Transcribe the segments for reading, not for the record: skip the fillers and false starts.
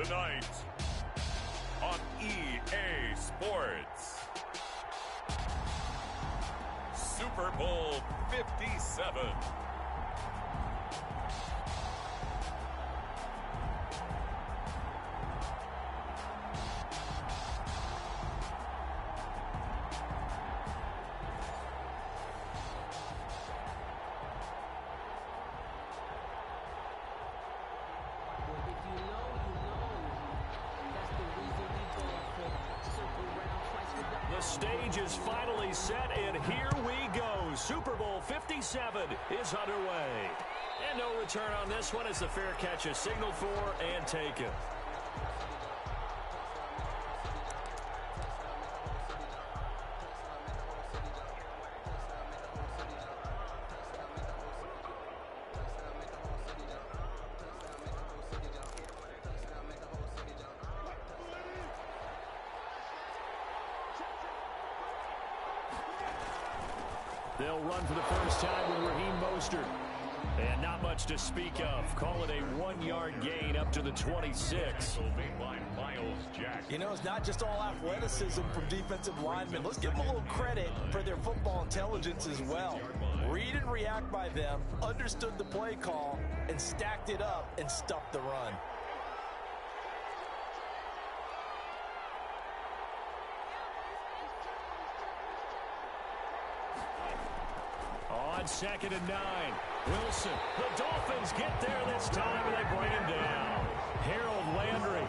Tonight on EA Sports, Super Bowl 57. The stage is finally set, and here we go. Super Bowl 57 is underway. And no return on this one as the fair catch is signaled for and taken. They'll run for the first time with Raheem Mostert. And not much to speak of. Call it a 1-yard gain up to the 26. You know, it's not just all athleticism from defensive linemen. Let's give them a little credit for their football intelligence as well. Read and react by them, understood the play call, and stacked it up and stuffed the run. On 2nd and 9, Wilson. The Dolphins get there this time, and they bring him down. Harold Landry.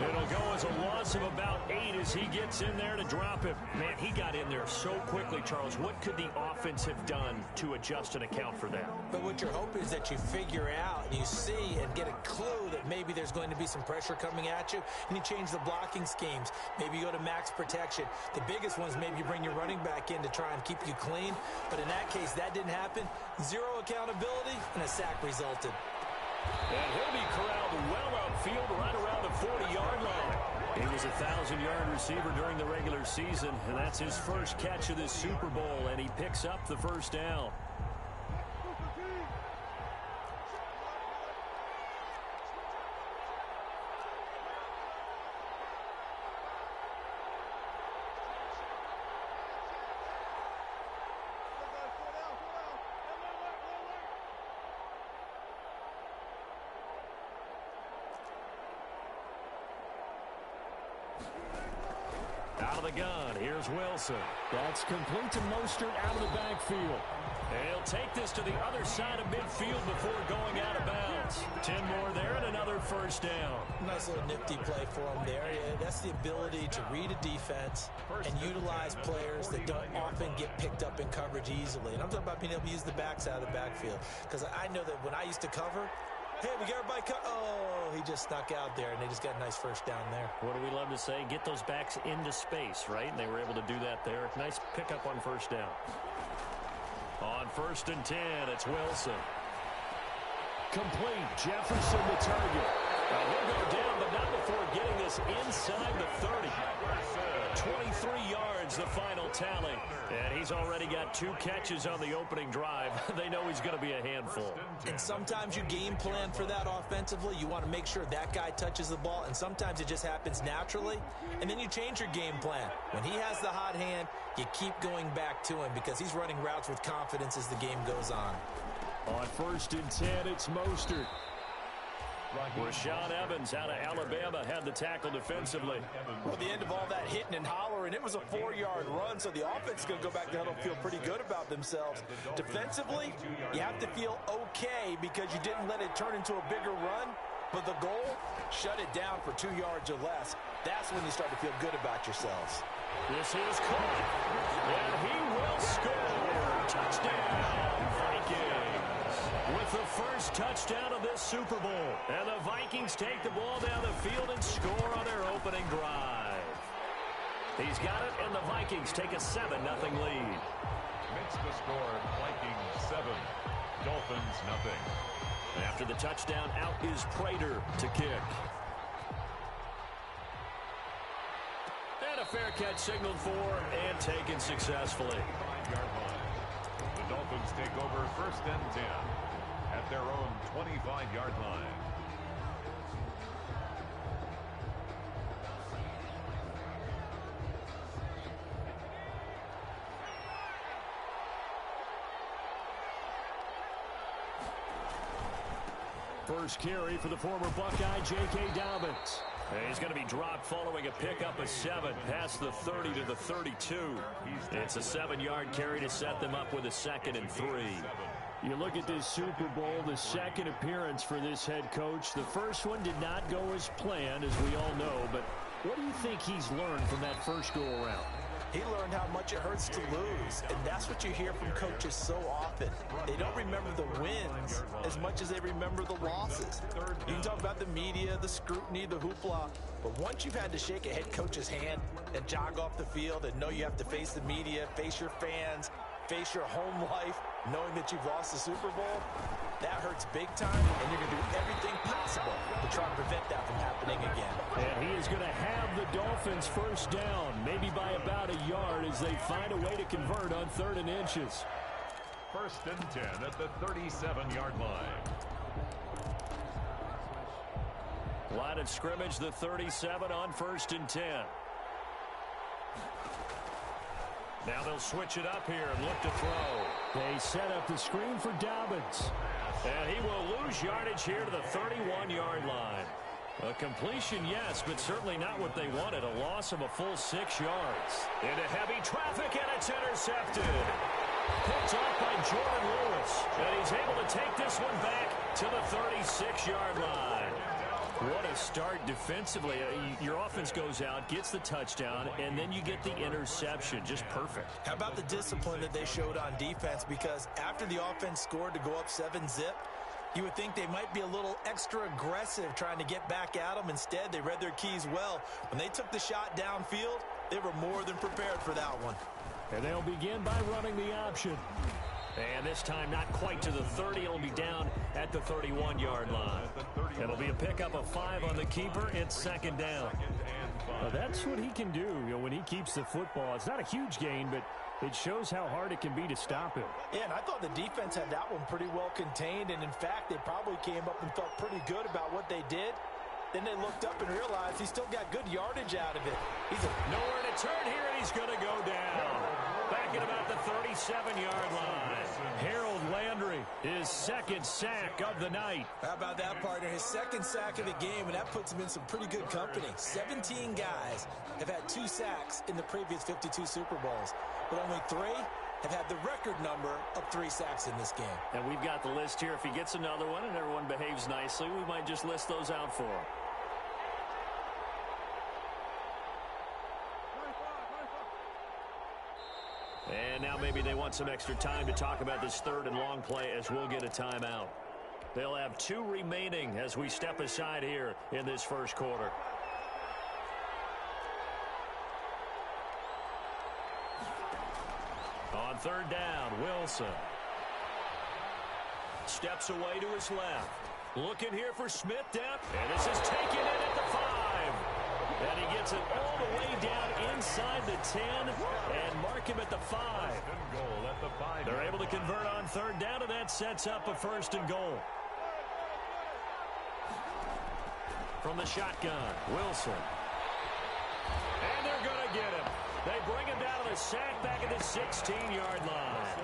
It'll go as a loss of about 8 as he gets in there to drop him. Man, he got in there so quickly, Charles. What could the offense have done to adjust and account for that? But what you're hoping is that you figure out and you see and get a clue that maybe there's going to be some pressure coming at you, and you change the blocking schemes. Maybe you go to max protection. The biggest one is maybe you bring your running back in to try and keep you clean. But in that case, that didn't happen. Zero accountability, and a sack resulted. And he'll be corralled well outfield right around the 40-yard line. He was a 1,000-yard receiver during the regular season, and that's his first catch of this Super Bowl, and he picks up the first down. Out of the gun, here's Wilson. That's complete to Mostert out of the backfield. He'll take this to the other side of midfield before going out of bounds. 10 more there and another first down. Nice little nifty play for him there. Yeah, that's the ability to read a defense and utilize players that don't often get picked up in coverage easily. And I'm talking about being able to use the backs out of the backfield. Because I know that when I used to cover, hey, we got everybody oh, he just snuck out there, and they just got a nice first down there. What do we love to say? Get those backs into space, right? And they were able to do that there. Nice pickup on first down. On 1st and 10, it's Wilson. Complete. Jefferson the target. He'll go down, but not before getting this inside the 30. 23 yards, the final tally. And he's already got 2 catches on the opening drive. They know he's going to be a handful. And sometimes you game plan for that offensively. You want to make sure that guy touches the ball, and sometimes it just happens naturally. And then you change your game plan. When he has the hot hand, you keep going back to him because he's running routes with confidence as the game goes on. On 1st and 10, it's Mostert. Rashaan Evans out of Alabama had the tackle defensively. Well, the end of all that hitting and hollering, it was a 4-yard run, so the offense is going to go back down and feel pretty good about themselves. Defensively, you have to feel okay because you didn't let it turn into a bigger run, but the goal, shut it down for 2 yards or less. That's when you start to feel good about yourselves. This is caught, and he will score. Touchdown, Vikings. With the first touchdown of this Super Bowl. And the Vikings take the ball down the field and score on their opening drive. He's got it, and the Vikings take a 7-0 lead. Makes the score Vikings 7, Dolphins 0. After the touchdown, out is Prater to kick. And a fair catch signaled for and taken successfully. 5-yard line. The Dolphins take over 1st and 10 at their own 25-yard line. first carry for the former Buckeye, J.K. Dobbins. He's going to be dropped following a pickup of 7 past the 30 to the 32. It's a 7-yard carry to set them up with a 2nd and 3. You look at this Super Bowl, the second appearance for this head coach. The first one did not go as planned, as we all know. But what do you think he's learned from that first go-around? He learned how much it hurts to lose, and that's what you hear from coaches so often. They don't remember the wins as much as they remember the losses. You can talk about the media, the scrutiny, the hoopla, but once you've had to shake a head coach's hand and jog off the field and know you have to face the media, face your fans, face your home life, knowing that you've lost the Super Bowl, that hurts big time, and you're going to do everything possible to try and prevent that from happening again. And he is going to have the Dolphins first down, maybe by about a yard as they find a way to convert on 3rd and inches. 1st and 10 at the 37-yard line. Line of scrimmage, the 37 on 1st and 10. Now they'll switch it up here and look to throw. They set up the screen for Dobbins. And he will lose yardage here to the 31-yard line. A completion, yes, but certainly not what they wanted. A loss of a full 6 yards. Into heavy traffic, and it's intercepted. Picked off by Jordan Lewis. And he's able to take this one back to the 36-yard line. What a start defensively. Your offense goes out, gets the touchdown, and then you get the interception. Just perfect. How about the discipline that they showed on defense? Because after the offense scored to go up 7-zip, you would think they might be a little extra aggressive trying to get back at them. Instead, they read their keys well. When they took the shot downfield, they were more than prepared for that one. And they'll begin by running the option. And this time not quite to the 30. It'll be down at the 31-yard line. It'll be a pickup of 5 on the keeper. It's 2nd down. Well, that's what he can do, when he keeps the football. It's not a huge gain, but it shows how hard it can be to stop him. Yeah, and I thought the defense had that one pretty well contained. And, in fact, they probably came up and felt pretty good about what they did. Then they looked up and realized he still got good yardage out of it. He's nowhere to turn here, and he's going to go down. Back at about the 37-yard line. Harold Landry, his 2nd sack of the night. How about that, partner? His 2nd sack of the game, and that puts him in some pretty good company. 17 guys have had 2 sacks in the previous 52 Super Bowls, but only 3 have had the record number of 3 sacks in this game. And we've got the list here. If he gets another one and everyone behaves nicely, we might just list those out for him. And now maybe they want some extra time to talk about this 3rd and long play as we'll get a timeout. They'll have 2 remaining as we step aside here in this first quarter. On 3rd down, Wilson. Steps away to his left. Looking here for Smith down. And this is taken in at the 5. And he gets it all the way down inside the 10 and mark him at the 5. They're able to convert on 3rd down, and that sets up a 1st and goal. From the shotgun, Wilson. And they're going to get him. They bring him down to the sack back at the 16-yard line.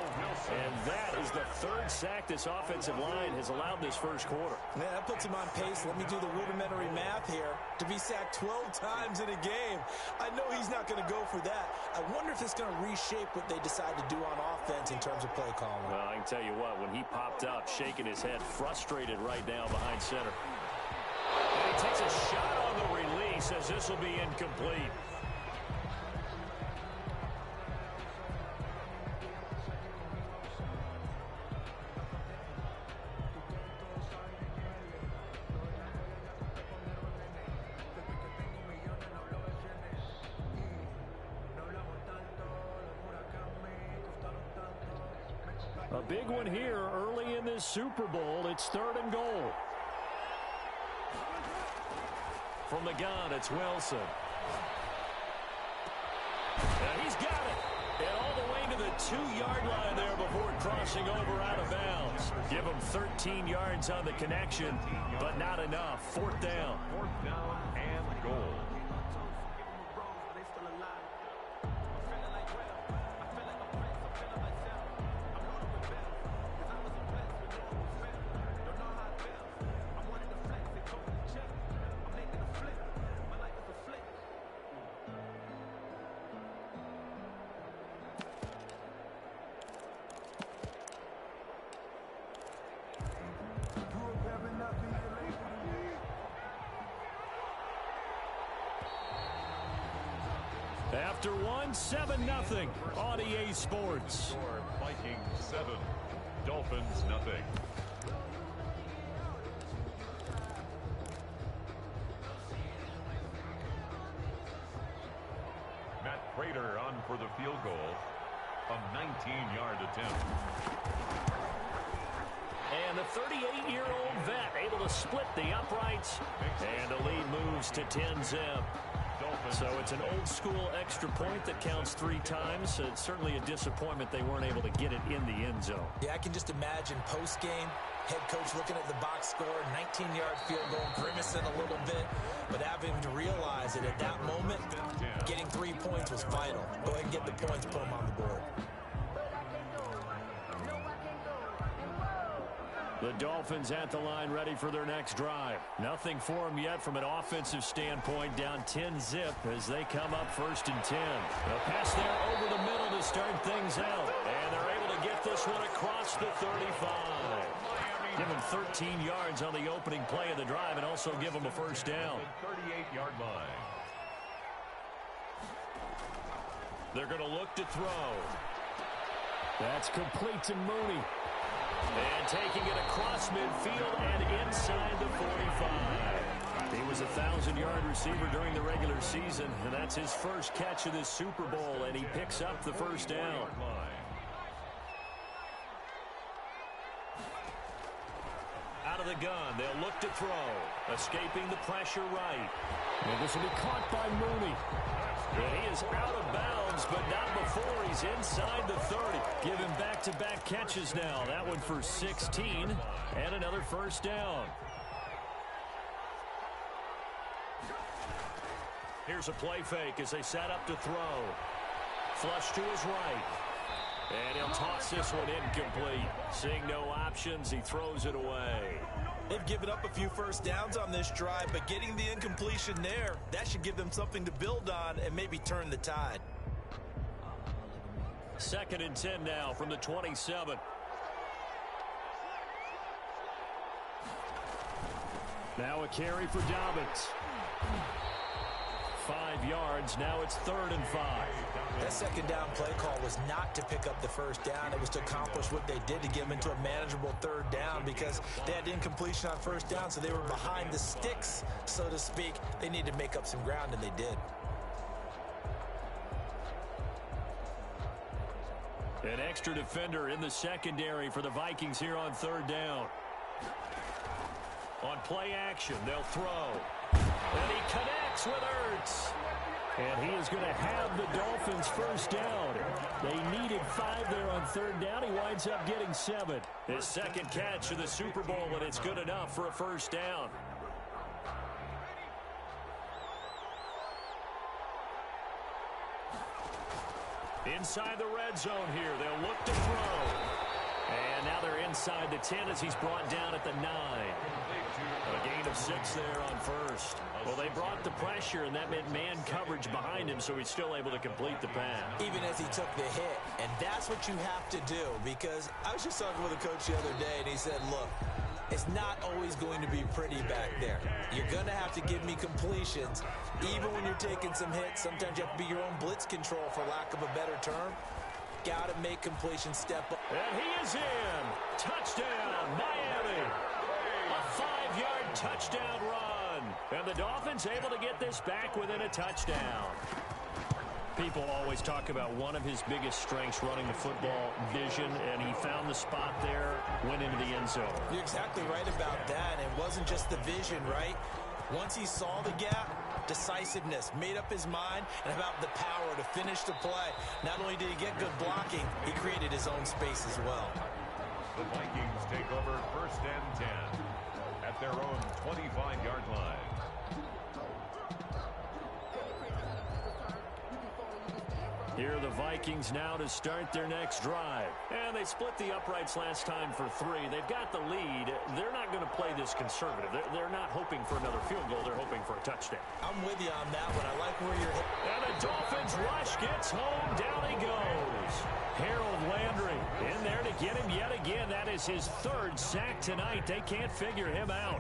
And that is the 3rd sack this offensive line has allowed this first quarter. Man, that puts him on pace. Let me do the rudimentary math here. To be sacked 12 times in a game. I know he's not going to go for that. I wonder if it's going to reshape what they decide to do on offense in terms of play calling. Well, I can tell you what, when he popped up, shaking his head, frustrated right now behind center. And he takes a shot on the release as this will be incomplete. A big one here early in this Super Bowl. It's 3rd and goal. From the gun, it's Wilson. And he's got it. And all the way to the 2-yard line there before crossing over out of bounds. Give him 13 yards on the connection, but not enough. 4th down. 4th down and goal. after one, 7-0 on EA Sports. Vikings 7, Dolphins nothing. Matt Prater on for the field goal. A 19-yard attempt. And the 38-year-old vet able to split the uprights. And the lead moves to 10-zip. So it's an old-school extra point that counts 3 times. It's certainly a disappointment they weren't able to get it in the end zone. Yeah, I can just imagine post-game, head coach looking at the box score, 19-yard field goal, grimacing a little bit, but having to realize that at that moment, getting 3 points was vital. Go ahead and get the points, put them on the board. The Dolphins at the line ready for their next drive. Nothing for them yet from an offensive standpoint, down 10-zip as they come up 1st and 10. They'll pass there over the middle to start things out. And they're able to get this one across the 35. Give them 13 yards on the opening play of the drive and also give them a first down. 38-yard line. They're going to look to throw. That's complete to Mooney. And taking it across midfield and inside the 45. He was a 1,000-yard receiver during the regular season, and that's his first catch of this Super Bowl, and he picks up the first down. Out of the gun, they'll look to throw. Escaping the pressure right. And this will be caught by Mooney. And he is out of bounds, but not before he's inside the 30. Give him back-to-back catches now. That one for 16 and another first down. Here's a play fake as they set up to throw. Flush to his right. And he'll toss this one incomplete. Seeing no options, he throws it away. They've given up a few first downs on this drive, but getting the incompletion there, that should give them something to build on and maybe turn the tide. 2nd and 10 now from the 27. Now a carry for Dobbins. 5 yards. Now it's 3rd and 5. That second down play call was not to pick up the first down. It was to accomplish what they did to get them into a manageable 3rd down because they had incompletion on first down, so they were behind the sticks, so to speak. They needed to make up some ground, and they did. An extra defender in the secondary for the Vikings here on 3rd down. On play action, they'll throw. And he connects with Ertz. And he is going to have the Dolphins first down. They needed 5 there on 3rd down. He winds up getting 7. His second catch of the Super Bowl, and it's good enough for a first down. Inside the red zone here. They'll look to throw. And now they're inside the 10 as he's brought down at the 9. A gain of 6 there on first. Well, they brought the pressure, and that meant man coverage behind him, so he's still able to complete the pass. Even as he took the hit. And that's what you have to do, because I was just talking with a coach the other day, and he said, look, it's not always going to be pretty back there. You're going to have to give me completions. Even when you're taking some hits, sometimes you have to be your own blitz control, for lack of a better term. Got to make completion step up. And he is in. Touchdown, Miami. A 5-yard touchdown run. And the Dolphins able to get this back within a touchdown. People always talk about one of his biggest strengths running the football, vision, and he found the spot there, went into the end zone. You're exactly right about that. It wasn't just the vision, right? Once he saw the gap, decisiveness, made up his mind, and about the power to finish the play. Not only did he get good blocking, he created his own space as well. The Vikings take over 1st and 10 at their own 25-yard line. Here are the Vikings now to start their next drive. And they split the uprights last time for 3. They've got the lead. They're not going to play this conservative. They're not hoping for another field goal. They're hoping for a touchdown. I'm with you on that one. I like where you're hitting. And the Dolphins rush gets home. Down he goes. Harold Landry in there to get him yet again. That is his 3rd sack tonight. They can't figure him out.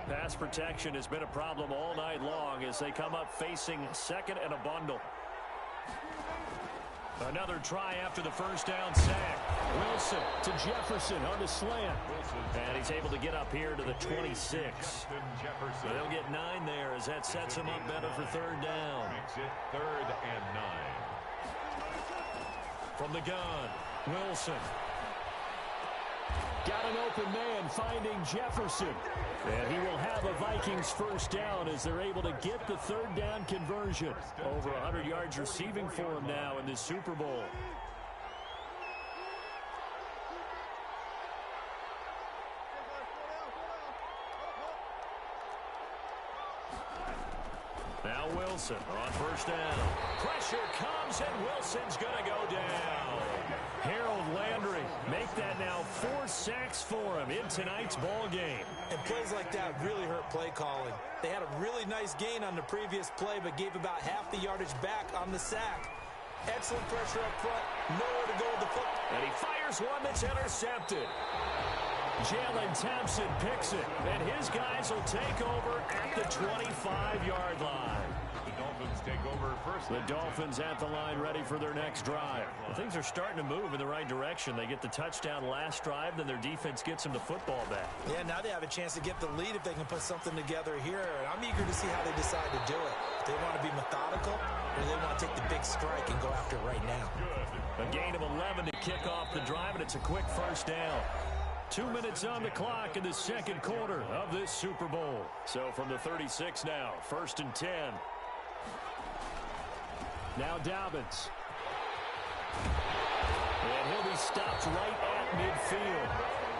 Pass protection has been a problem all night long as they come up facing second and a bundle. Another try after the first down sack. Wilson to Jefferson on the slant. And he's able to get up here to the 26. They'll get 9 there as that sets him up better for third down. Makes it 3rd and 9. From the gun, Wilson. Got an open man finding Jefferson. And he will have a Vikings first down as they're able to get the third down conversion. Over 100 yards receiving for him now in this Super Bowl. Now Wilson on first down. Pressure comes and Wilson's going to go down. Harold Landry make that now 4 sacks for him in tonight's ball game. And plays like that really hurt play calling. They had a really nice gain on the previous play, but gave about half the yardage back on the sack. Excellent pressure up front. Nowhere to go with the football. And he fires one that's intercepted. Jalen Thompson picks it, and his guys will take over at the 25-yard line. The Dolphins take over first. The Dolphins at the line ready for their next drive. Well, things are starting to move in the right direction. They get the touchdown last drive, then their defense gets them the football back. Yeah, now they have a chance to get the lead if they can put something together here. I'm eager to see how they decide to do it. If they want to be methodical, or they want to take the big strike and go after it right now. A gain of 11 to kick off the drive, and it's a quick first down. 2 minutes on the clock in the second quarter of this Super Bowl. So from the 36 now, 1st and 10. Now Dobbins. And he'll be stopped right at midfield.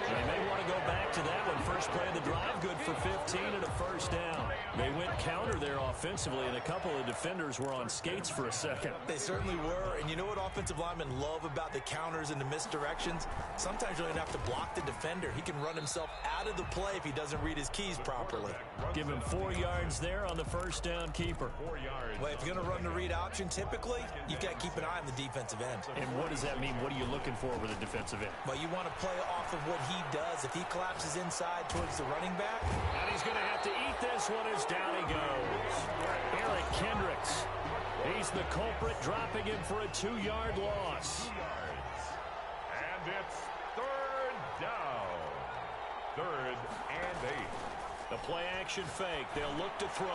They may want to go back to that one. First play of the drive, good for 15 and a first down. They went counter there offensively, and a couple of defenders were on skates for a second. They certainly were, and you know what offensive linemen love about the counters and the misdirections? Sometimes you don't have to block the defender. He can run himself out of the play if he doesn't read his keys properly. Give him 4 yards there on the first down keeper. 4 yards. Well, if you're going to run the read option, typically, you've got to keep an eye on the defensive end. And what does that mean? What are you looking for with a defensive end? Well, you want to play off of what he does. If he collapses inside towards the running back. And he's going to have to eat this one as down he goes. Eric Kendricks. He's the culprit, dropping him for a 2-yard loss. 2 yards. And it's 3rd down. 3rd and 8. The play action fake. They'll look to throw.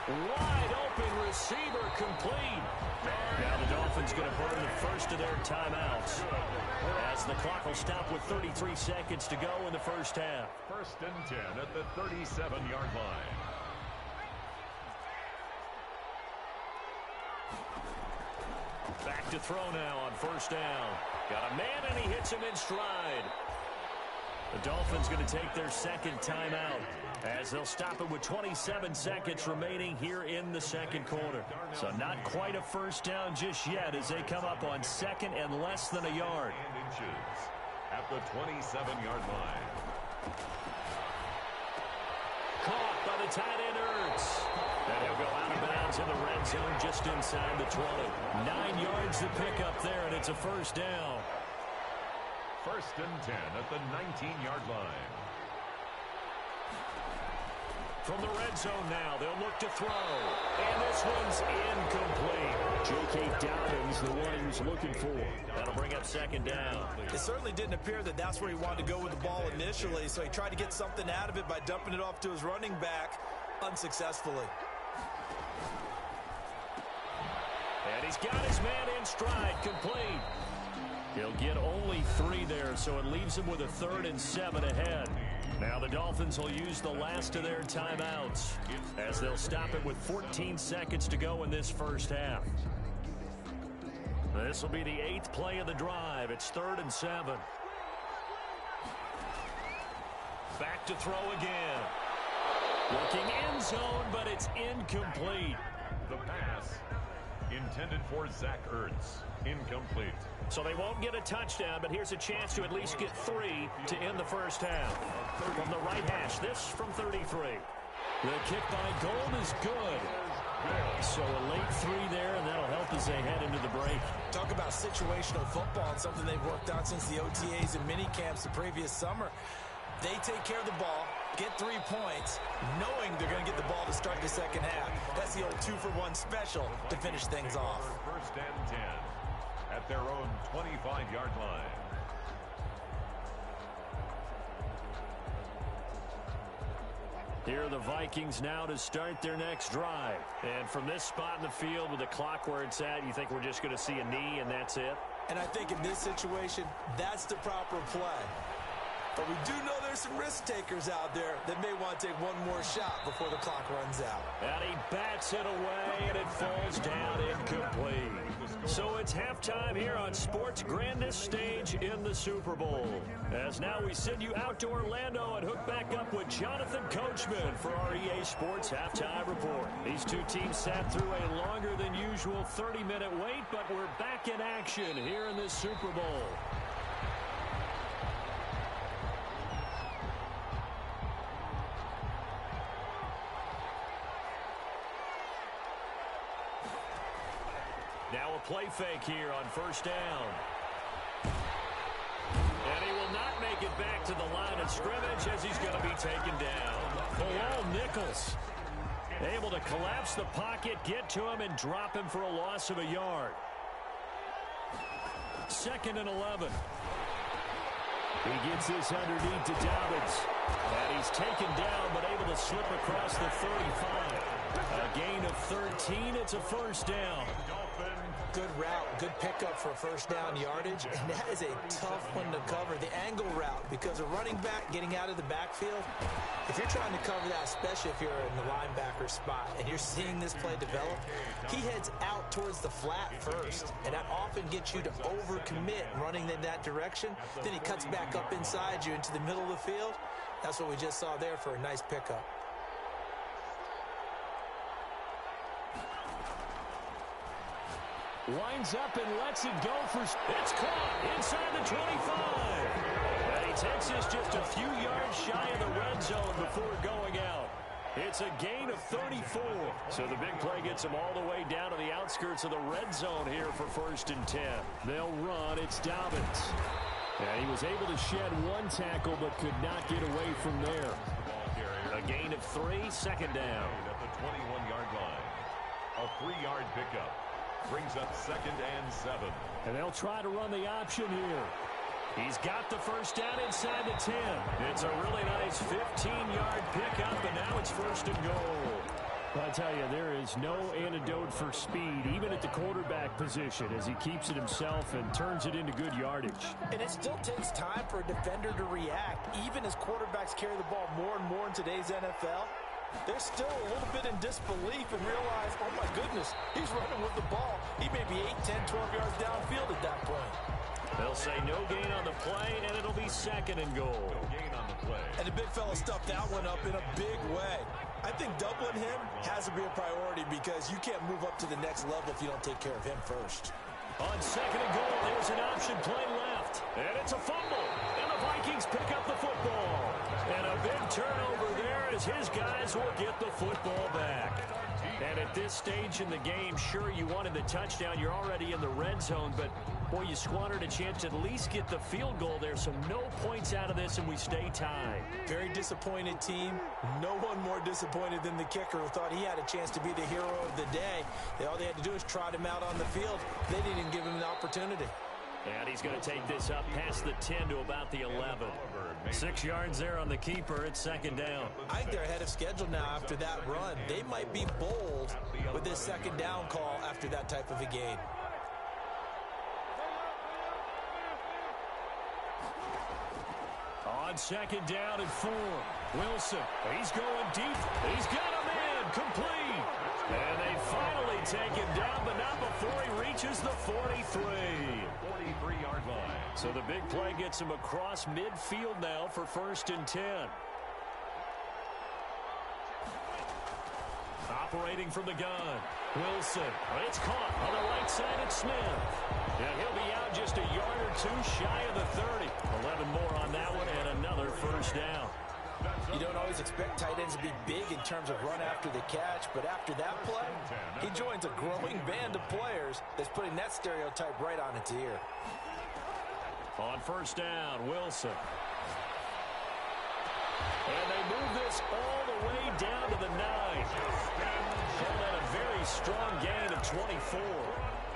Wide open receiver complete. Now the Dolphins going to burn the first of their timeouts, as the clock will stop with 33 seconds to go in the first half. 1st and 10 at the 37-yard line. Back to throw now on first down. Got a man, and he hits him in stride. The Dolphins going to take their second timeout, as they'll stop it with 27 seconds remaining here in the second quarter. So not quite a first down just yet as they come up on second and less than a yard. And inches at the 27-yard line. Caught by the tight end, Ertz. And he'll go out of bounds in the red zone just inside the 20. 9 yards to pick up there, and it's a first down. 1st and 10 at the 19-yard line. From the red zone now, they'll look to throw. And this one's incomplete. J.K. Dobbins, the one he was looking for. That'll bring up second down. It certainly didn't appear that that's where he wanted to go with the ball initially, so he tried to get something out of it by dumping it off to his running back unsuccessfully. And he's got his man in stride, complete. He'll get only 3 there, so it leaves him with a 3rd and 7 ahead. Now the Dolphins will use the last of their timeouts, as they'll stop it with 14 seconds to go in this first half. This will be the 8th play of the drive. It's 3rd and 7. Back to throw again. Looking end zone, but it's incomplete. The pass intended for Zach Ertz. Incomplete. So they won't get a touchdown, but here's a chance to at least get 3 to end the first half. From the right hash, this from 33. The kick by Gold is good. So a late 3 there, and that'll help as they head into the break. Talk about situational football, and something they've worked on since the OTAs and mini camps the previous summer. They take care of the ball. get 3 points, knowing they're going to get the ball to start the second half. That's the old 2-for-1 special to finish things off. First and 10 at their own 25-yard line. Here are the Vikings now to start their next drive. And from this spot in the field with the clock where it's at, you think we're just going to see a knee and that's it? And I think in this situation, that's the proper play. But we do know there's some risk takers out there that may want to take one more shot before the clock runs out. And he bats it away, and it falls down incomplete. So it's halftime here on sports' grandest stage in the Super Bowl. As now we send you out to Orlando and hook back up with Jonathan Coachman for our EA Sports Halftime Report. These two teams sat through a longer than usual 30-minute wait, but we're back in action here in this Super Bowl. Now a play fake here on first down. And he will not make it back to the line of scrimmage as he's going to be taken down. Bilal Nichols able to collapse the pocket, get to him, and drop him for a loss of a yard. 2nd and 11. He gets this underneath to Dobbins. And he's taken down but able to slip across the 35. A gain of 13. It's a first down. Good route, good pickup for first down yardage, and that is a tough one to cover, the angle route, because a running back getting out of the backfield, if you're trying to cover that, especially if you're in the linebacker spot and you're seeing this play develop, he heads out towards the flat first, and that often gets you to overcommit running in that direction. Then he cuts back up inside you into the middle of the field. That's what we just saw there for a nice pickup. Winds up and lets it go for... It's caught inside the 25. And he takes us just a few yards shy of the red zone before going out. It's a gain of 34. So the big play gets him all the way down to the outskirts of the red zone here for 1st and 10. They'll run. It's Dobbins. And he was able to shed one tackle but could not get away from there. A gain of 3, 2nd down. At the 21-yard line. A 3-yard pickup. Brings up 2nd and 7. And they'll try to run the option here. He's got the first down inside the 10. It's a really nice 15-yard pickup, and now it's 1st and goal. I tell you, there is no antidote for speed, even at the quarterback position, as he keeps it himself and turns it into good yardage. And it still takes time for a defender to react, even as quarterbacks carry the ball more and more in today's NFL. They're still a little bit in disbelief and realize, oh my goodness, he's running with the ball. He may be 8, 10, 12 yards downfield at that point. They'll say no gain on the play, and it'll be 2nd and goal. No gain on the play. And the big fella stuffed that one up in a big way. I think doubling him has to be a priority because you can't move up to the next level if you don't take care of him first. On 2nd and goal, there's an option play left. And it's a fumble. And the Vikings pick up the football. And a big turnover there as his guys will get the football back. And at this stage in the game, sure, you wanted the touchdown. You're already in the red zone, but, boy, you squandered a chance to at least get the field goal there. So no points out of this, and we stay tied. Very disappointed team. No one more disappointed than the kicker who thought he had a chance to be the hero of the day. All they had to do is trot him out on the field. They didn't even give him an opportunity. And he's going to take this up past the 10 to about the 11. 6 yards there on the keeper. It's 2nd down. I think they're ahead of schedule now after that run. They might be bold with this 2nd down call after that type of a gain. On 2nd down and 4. Wilson, he's going deep. He's got him in. Complete. And they finally take him down, but not before he reaches the 43. 43-yard line. So the big play gets him across midfield now for 1st and 10. Operating from the gun. Wilson. It's caught on the right side at Smith. And he'll be out just a yard or 2 shy of the 30. 11 more on that one and another 1st down. You don't always expect tight ends to be big in terms of run after the catch, but after that play, he joins a growing band of players that's putting that stereotype right on its ear. On 1st down, Wilson. And they move this all the way down to the 9. Call that a very strong gain of 24.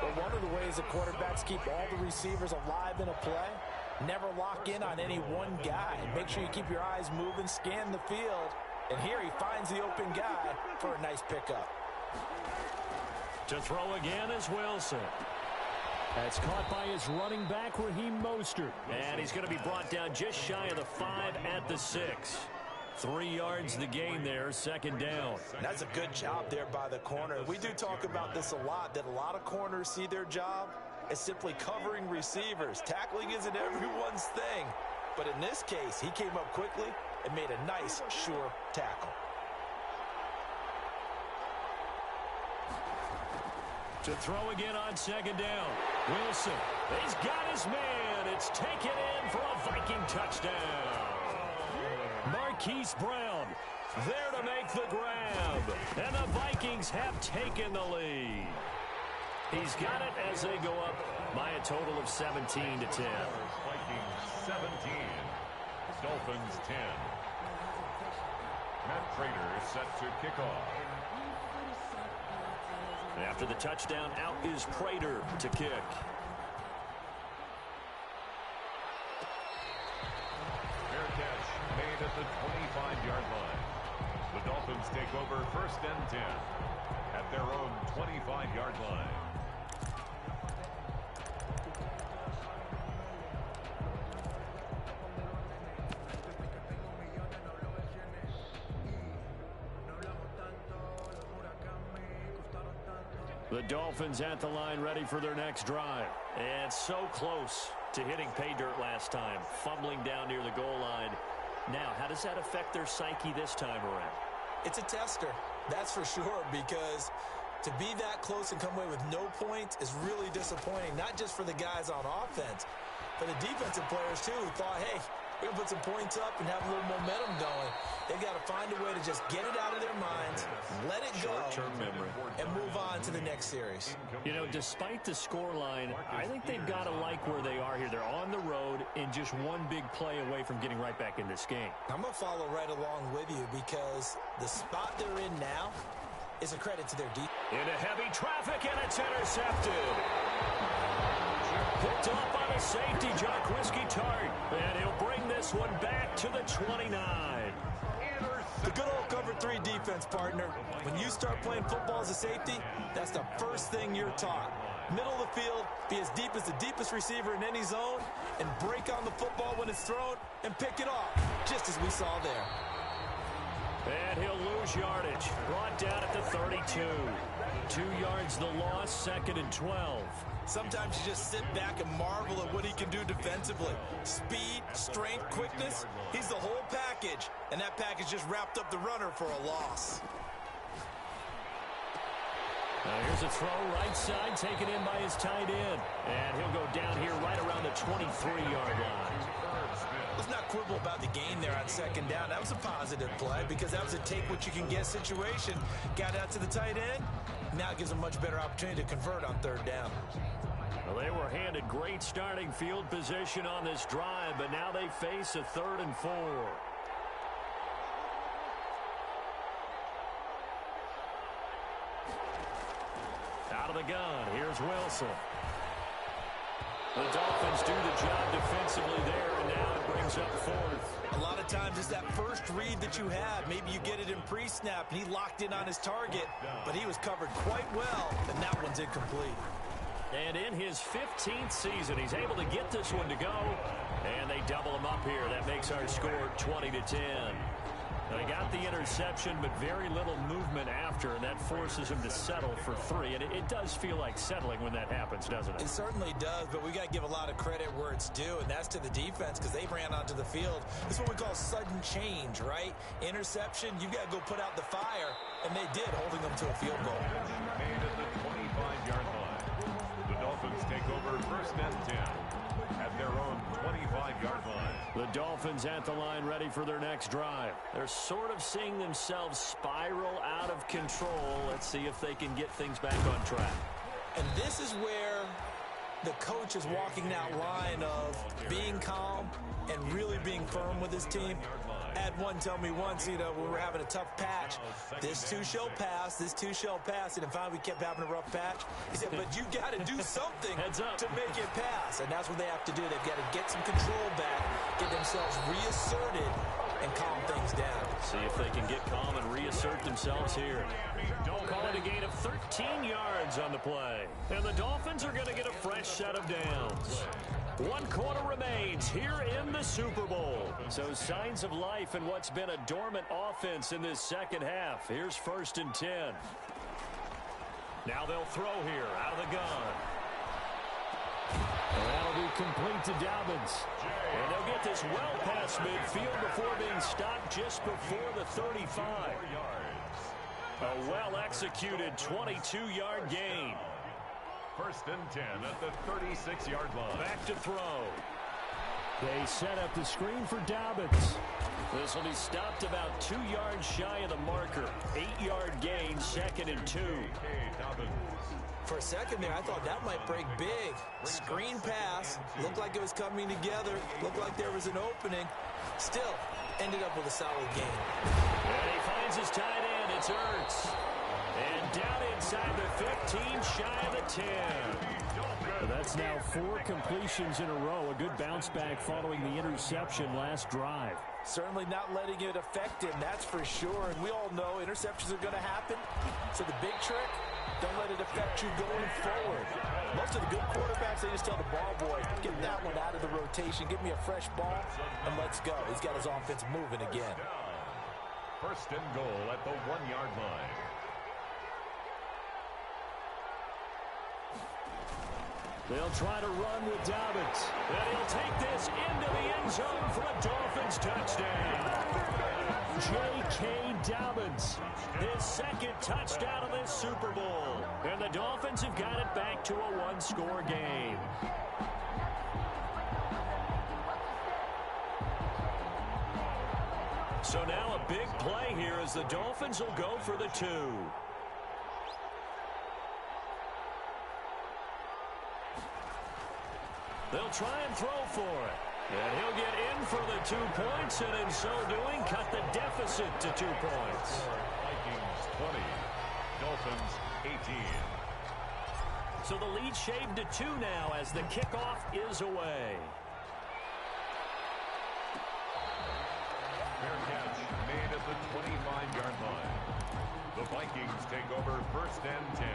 Well, one of the ways the quarterbacks keep all the receivers alive in a play, never lock in on any one guy. Make sure you keep your eyes moving, scan the field. And here he finds the open guy for a nice pickup. To throw again is Wilson. That's caught by his running back, Raheem Mostert. And he's going to be brought down just shy of the 5 at the 6. 3 yards the gain there, second down. That's a good job there by the corner. We do talk about this a lot, that a lot of corners see their job as simply covering receivers. Tackling isn't everyone's thing. But in this case, he came up quickly and made a nice, sure tackle. To throw again on second down. Wilson, he's got his man. It's taken in for a Viking touchdown. Marquise Brown there to make the grab. And the Vikings have taken the lead. He's got it as they go up by a total of 17-10. Vikings 17. Dolphins 10. Matt Prater is set to kick off. After the touchdown, out is Prater to kick. Fair catch made at the 25-yard line. The Dolphins take over first and 10 at their own 25-yard line. The Dolphins at the line, ready for their next drive. And so close to hitting pay dirt last time, fumbling down near the goal line. Now, how does that affect their psyche this time around? It's a tester, that's for sure, because to be that close and come away with no points is really disappointing, not just for the guys on offense, but the defensive players, too, who thought, hey, we're going to put some points up and have a little momentum going. They've got to find a way to just get it out of their minds, let it go, short-term memory, and move on to the next series. You know, despite the scoreline, I think they've got to like where they are here. They're on the road and just one big play away from getting right back in this game. I'm going to follow right along with you because the spot they're in now is a credit to their defense. Into heavy traffic, and it's intercepted. Picked up by the safety, Whiskey Tart, and he'll bring this one back to the 29. The good old cover 3 defense, partner. When you start playing football as a safety, that's the first thing you're taught. Middle of the field, be as deep as the deepest receiver in any zone, and break on the football when it's thrown and pick it off, just as we saw there. And he'll lose yardage. Brought down at the 32. 2 yards the loss, second and 12. Sometimes you just sit back and marvel at what he can do defensively. Speed, strength, quickness, he's the whole package. And that package just wrapped up the runner for a loss. Now here's a throw right side, taken in by his tight end. And he'll go down here right around the 23-yard line. Let's not quibble about the gain there on second down. That was a positive play because that was a take-what-you-can-get situation. Got out to the tight end. Now it gives a much better opportunity to convert on third down. Well, they were handed great starting field position on this drive, but now they face a 3rd and 4. Out of the gun, here's Wilson. The Dolphins do the job defensively there, and now it brings up 4th. A lot of times it's that first read that you have. Maybe you get it in pre-snap, and he locked in on his target, but he was covered quite well, and that one's incomplete. And in his 15th season, he's able to get this one to go, and they double him up here. That makes our score 20-10. They got the interception, but very little movement after, and that forces him to settle for 3. And it does feel like settling when that happens, doesn't it? It certainly does, but we got to give a lot of credit where it's due, and that's to the defense because they ran onto the field. This is what we call sudden change, right? Interception, you got to go put out the fire, and they did, holding them to a field goal. Made at the 25-yard line. The Dolphins take over first and 10 at their own 25-yard line. The Dolphins at the line, ready for their next drive. They're sort of seeing themselves spiral out of control. Let's see if they can get things back on track. And this is where the coach is walking that line of being calm and really being firm with his team. Had one tell me once, you know, when we were having a tough patch, this too shall pass, this too shall pass. And finally we kept having a rough patch. He said, but you got to do something to make it pass. And that's what they have to do. They've got to get some control back, get themselves reasserted, and calm things down. See if they can get calm and reassert themselves here. Call it a gain of 13 yards on the play. And the Dolphins are going to get a fresh set of downs. 1 quarter remains here in the Super Bowl. So signs of life in what's been a dormant offense in this second half. Here's 1st and 10. Now they'll throw here out of the gun. And that'll be complete to Dobbins. And they'll get this well past midfield before being stopped just before the 35. A well-executed 22-yard gain. 1st and 10 at the 36-yard line. Back to throw. They set up the screen for Dobbins. This will be stopped about 2 yards shy of the marker. 8-yard gain, 2nd and 2. For a second there, I thought that might break big. Screen pass. Looked like it was coming together. Looked like there was an opening. Still, ended up with a solid game. And he finds his tight end. It's Ertz. And down inside the 15, shy of the 10. That's now 4 completions in a row. A good bounce back following the interception last drive. Certainly not letting it affect him, that's for sure. And we all know interceptions are going to happen. So the big trick, don't let it affect you going forward. Most of the good quarterbacks, they just tell the ball boy, get that one out of the rotation, give me a fresh ball, and let's go. He's got his offense moving again. 1st and goal at the 1-yard line. They'll try to run with Dobbins. And he'll take this into the end zone for a Dolphins touchdown. J.K. Dobbins, his 2nd touchdown of this Super Bowl. And the Dolphins have got it back to a 1-score game. So now a big play here as the Dolphins will go for the 2. They'll try and throw for it. And he'll get in for the 2 points, and in so doing, cut the deficit to 2 points. Vikings 20, Dolphins 18. So the lead shaved to 2 now as the kickoff is away. Fair catch made at the 25-yard line. The Vikings take over 1st and 10.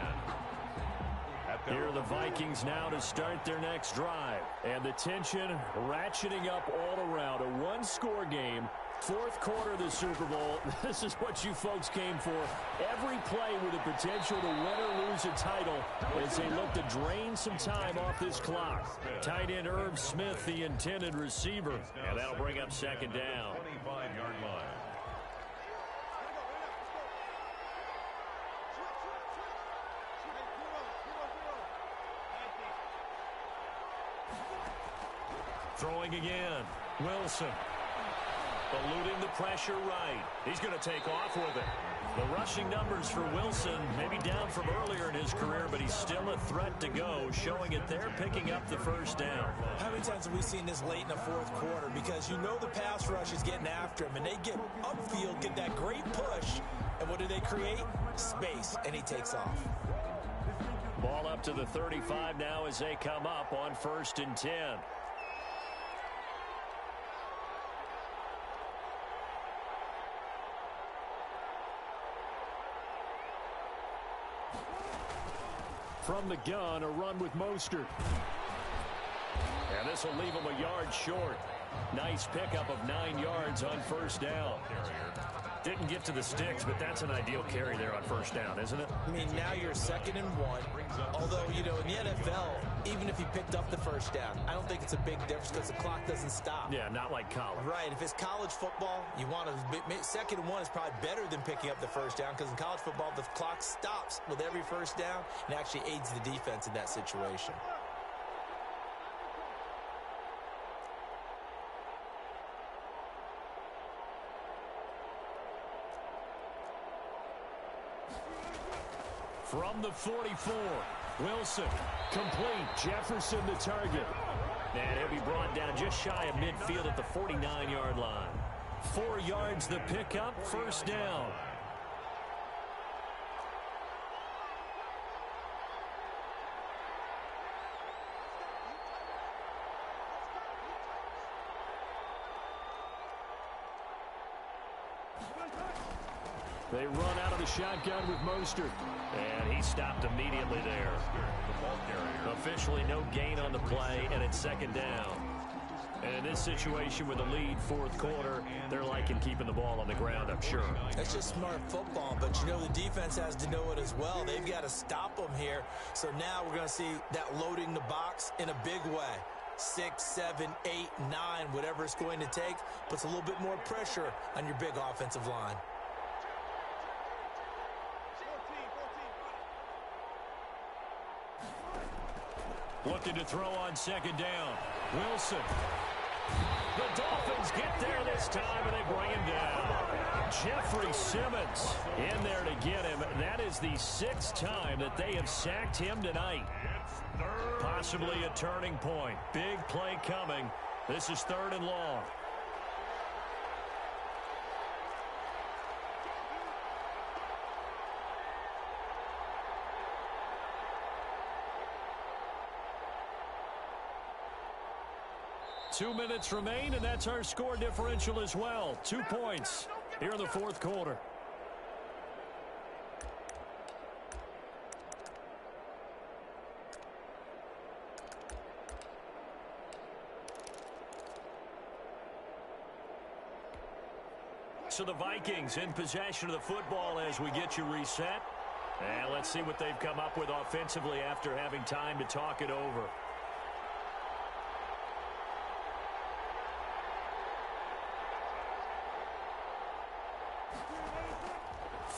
Here are the Vikings now to start their next drive. And the tension ratcheting up all around. A 1-score game. 4th quarter of the Super Bowl. This is what you folks came for. Every play with the potential to win or lose a title as they look to drain some time off this clock. Tight end Irv Smith, the intended receiver. And that'll bring up 2nd down. 25-yard line. Throwing again. Wilson. Eluding the pressure right. He's going to take off with it. The rushing numbers for Wilson may be down from earlier in his career, but he's still a threat to go, showing it there, picking up the 1st down. How many times have we seen this late in the 4th quarter? Because you know the pass rush is getting after him, and they get upfield, get that great push, and what do they create? Space, and he takes off. Ball up to the 35 now as they come up on 1st and 10. From the gun, a run with Mostert. And this will leave him a yard short. Nice pickup of 9 yards on 1st down. Didn't get to the sticks, but that's an ideal carry there on 1st down, isn't it? I mean, now you're 2nd and 1. Although, you know, in the NFL, even if he picked up the 1st down, I don't think it's a big difference because the clock doesn't stop. Yeah, not like college. Right. If it's college football, you want to 2nd and 1 is probably better than picking up the 1st down because in college football, the clock stops with every 1st down and actually aids the defense in that situation. From the 44, Wilson, complete, Jefferson the target. And he'll be brought down just shy of midfield at the 49-yard line. 4 yards the pickup, first down. They run out of the shotgun with Mostert. And he stopped immediately there. Officially no gain on the play, and it's second down. And in this situation with a lead, fourth quarter, they're liking keeping the ball on the ground, I'm sure. That's just smart football, but you know the defense has to know it as well. They've got to stop them here. So now we're going to see that loading the box in a big way. 6, 7, 8, 9, whatever it's going to take, puts a little bit more pressure on your big offensive line. Looking to throw on second down. Wilson. The Dolphins get there this time, and they bring him down. Jeffrey Simmons in there to get him. That is the 6th time that they have sacked him tonight. Possibly a turning point. Big play coming. This is 3rd and long. Two minutes remain, and that's our score differential as well. 2 points here in the fourth quarter. So the Vikings in possession of the football as we get you reset. And let's see what they've come up with offensively after having time to talk it over.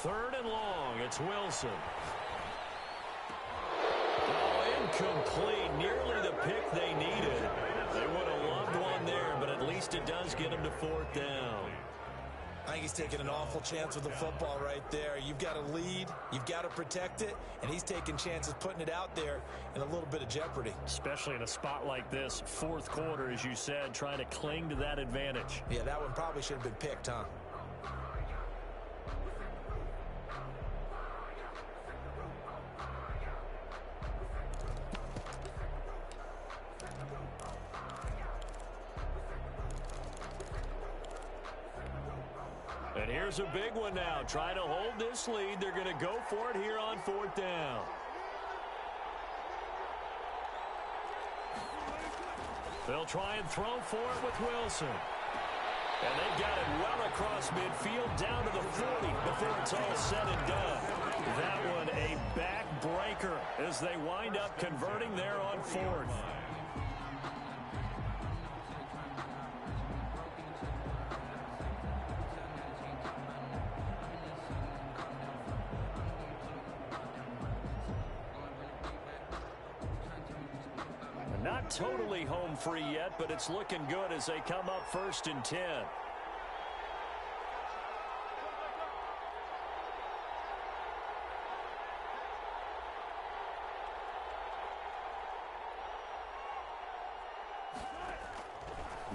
3rd and long. It's Wilson. Oh, incomplete. Nearly the pick they needed. They would have loved one there, but at least it does get them to 4th down. I think he's taking an awful chance with the football right there. You've got to lead, you've got to protect it, and he's taking chances putting it out there in a little bit of jeopardy. Especially in a spot like this, fourth quarter, as you said, trying to cling to that advantage. Yeah, that one probably should have been picked, huh? And here's a big one now. Trying to hold this lead. They're going to go for it here on 4th down. They'll try and throw for it with Wilson. And they've got it well across midfield down to the 40 before it's all said and done. That one a backbreaker as they wind up converting there on 4th. Not totally home free yet, but it's looking good as they come up 1st and 10.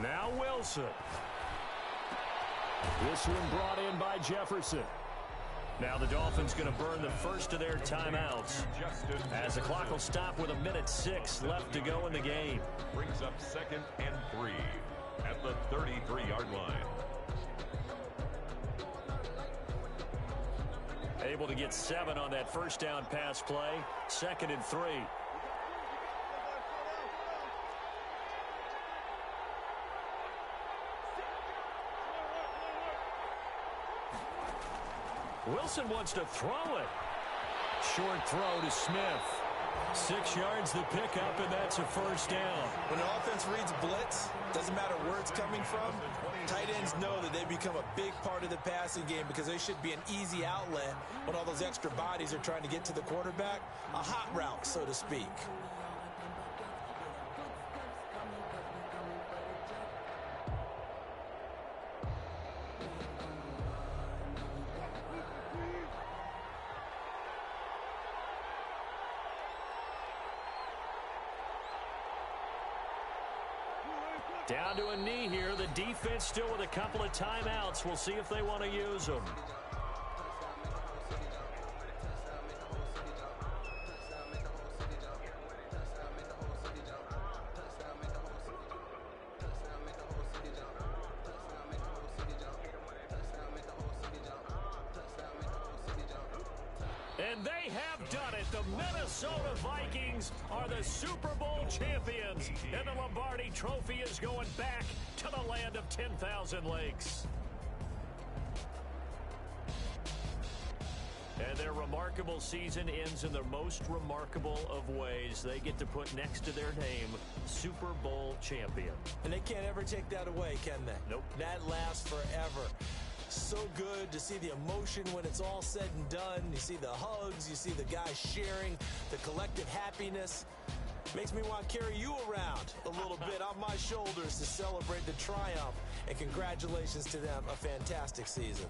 Now Wilson. This one brought in by Jefferson. Now the Dolphins going to burn the first of their timeouts as the clock will stop with 1:06 left to go in the game. Brings up 2nd and 3 at the 33-yard line. Able to get 7 on that first down pass play. 2nd and 3. Wilson wants to throw it. Short throw to Smith. 6 yards the pickup, and that's a first down. When an offense reads blitz, doesn't matter where it's coming from, tight ends know that they become a big part of the passing game because they should be an easy outlet when all those extra bodies are trying to get to the quarterback. A hot route, so to speak. Down to a knee here. The defense still with a couple of timeouts. We'll see if they want to use them. And they have done it. The Minnesota Vikings are the Super Bowl champions. And the Lombardi Trophy is going back to the land of 10,000 lakes. And their remarkable season ends in the most remarkable of ways. They get to put next to their name, Super Bowl champion. And they can't ever take that away, can they? Nope. That lasts forever. So good to see the emotion when it's all said and done. You see the hugs, you see the guys sharing, the collective happiness. Makes me want to carry you around a little bit on my shoulders to celebrate the triumph. And congratulations to them, a fantastic season.